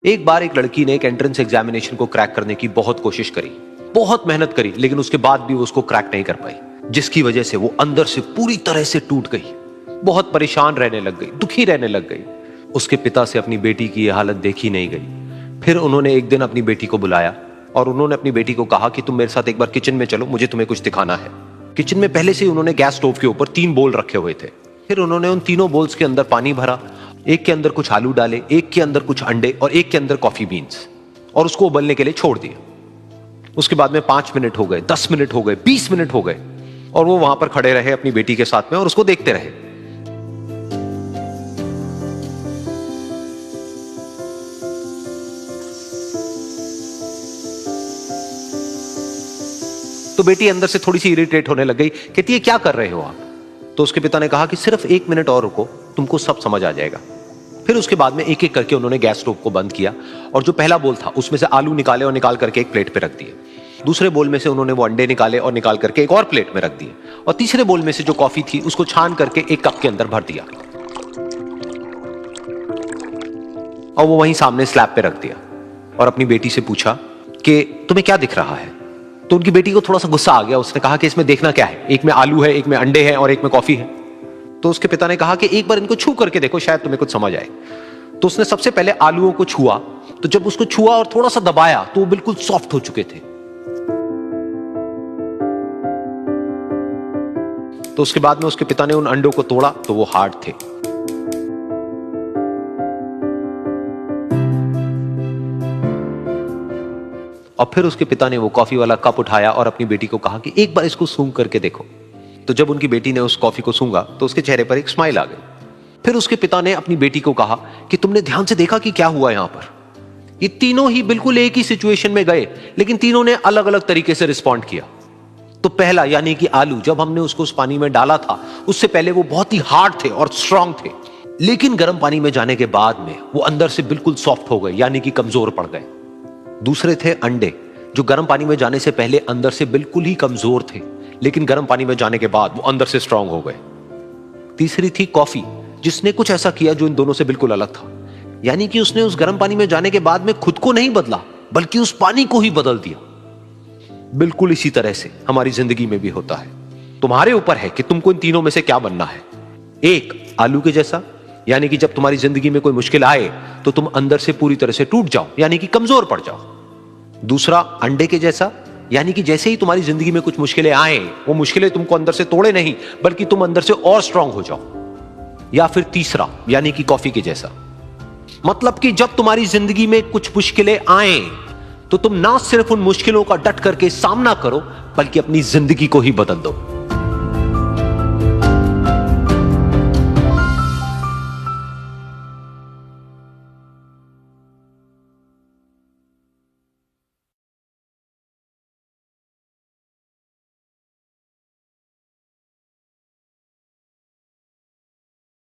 एक बार एक लड़की ने एक एंट्रेंस एग्जामिनेशन को क्रैक करने की बहुत कोशिश करी, बहुत मेहनत करी, लेकिन उसके बाद भी वो उसको क्रैक नहीं कर पाई, जिसकी वजह से वो अंदर से पूरी तरह से टूट गई, बहुत परेशान रहने लग गई, दुखी रहने लग गई। उसके पिता से अपनी बेटी की यह हालत देखी नहीं गई। फिर उन्होंने एक दिन अपनी बेटी को बुलाया और उन्होंने अपनी बेटी को कहा कि तुम मेरे साथ एक बार किचन में चलो, मुझे तुम्हें कुछ दिखाना है। किचन में पहले से ही उन्होंने गैस स्टोव के ऊपर 3 बोल रखे हुए थे। फिर उन्होंने उन तीनों बोल्स के अंदर पानी भरा, एक के अंदर कुछ आलू डाले, एक के अंदर कुछ अंडे और एक के अंदर कॉफी बीन्स, और उसको उबलने के लिए छोड़ दिया। उसके बाद में 5 मिनट हो गए, 10 मिनट हो गए, 20 मिनट हो गए, और वो वहां पर खड़े रहे अपनी बेटी के साथ में और उसको देखते रहे। तो बेटी अंदर से थोड़ी सी इरिटेट होने लग गई, कहती है क्या कर रहे हो आप? तो उसके पिता ने कहा कि सिर्फ 1 मिनट और रुको, तुमको सब समझ आ जाएगा। फिर उसके बाद में एक एक करके उन्होंने गैस स्टोव को बंद किया और जो पहला बोल था उसमें से आलू निकाले और निकाल करके एक प्लेट पे रख दिए। दूसरे बोल में से उन्होंने वो अंडे निकाले और निकाल करके एक और प्लेट में रख दिए, और तीसरे बोल में से जो कॉफी थी उसको छान करके एक कप के अंदर भर दिया और वो वहीं सामने स्लैब पे रख दिया और अपनी बेटी से पूछा कि तुम्हें क्या दिख रहा है? तो उनकी बेटी को थोड़ा सा गुस्सा आ गया। उसने कहा कि इसमें देखना क्या है, एक में आलू है, एक में अंडे हैं और एक में कॉफी है। तो उसके पिता ने कहा कि एक बार इनको छू करके देखो, शायद तुम्हें कुछ समझ आए। तो उसने सबसे पहले आलूओं को छुआ, तो जब उसको छुआ और थोड़ा सा दबाया तो वो बिल्कुल सॉफ्ट हो चुके थे। तो उसके बाद में उसके पिता ने उन अंडों को तोड़ा तो वो हार्ड थे। और फिर उसके पिता ने वो कॉफी वाला कप उठाया और अपनी बेटी को कहा कि एक बार इसको सूंघ करके देखो। तो जब उनकी बेटी ने उस कॉफी को सूंघा तो उसके चेहरे पर एक स्माइल आ गई। फिर उसके पिता ने अपनी बेटी को कहा कि तुमने ध्यान से देखा कि क्या हुआ यहां पर? ये तीनों ही बिल्कुल एक ही सिचुएशन में गए, लेकिन तीनों ने अलग अलग तरीके से रिस्पॉन्ड किया। तो पहला यानी कि आलू, जब हमने उसको उस पानी में डाला था उससे पहले वो बहुत ही हार्ड थे और स्ट्रांग थे, लेकिन गर्म पानी में जाने के बाद में वो अंदर से बिल्कुल सॉफ्ट हो गए, यानी कि कमजोर पड़ गए। दूसरे थे अंडे, जो गर्म पानी में जाने से पहले अंदर से बिल्कुल ही कमजोर थे, लेकिन गर्म पानी में जाने के बाद वो अंदर से स्ट्रांग हो गए। तीसरी थी कॉफी, जिसने कुछ ऐसा किया जो इन दोनों से बिल्कुल अलग था, यानी कि उसने उस गर्म पानी में जाने के बाद में खुद को नहीं बदला, बल्कि उस पानी को ही बदल दिया। बिल्कुल इसी तरह से हमारी जिंदगी में भी होता है। तुम्हारे ऊपर है कि तुमको इन तीनों में से क्या बनना है। एक, आलू के जैसा, यानी कि जब तुम्हारी जिंदगी में कोई मुश्किल आए तो तुम अंदर से पूरी तरह से टूट जाओ, यानी कि कमजोर पड़ जाओ। दूसरा, अंडे के जैसा, यानी कि जैसे ही तुम्हारी जिंदगी में कुछ मुश्किलें आए, वो मुश्किलें तुमको अंदर से तोड़े नहीं, बल्कि तुम अंदर से और स्ट्रांग हो जाओ। या फिर तीसरा, यानी कि कॉफी के जैसा, मतलब कि जब तुम्हारी जिंदगी में कुछ मुश्किलें आए तो तुम ना सिर्फ उन मुश्किलों का डट करके सामना करो, बल्कि अपनी जिंदगी को ही बदल दो।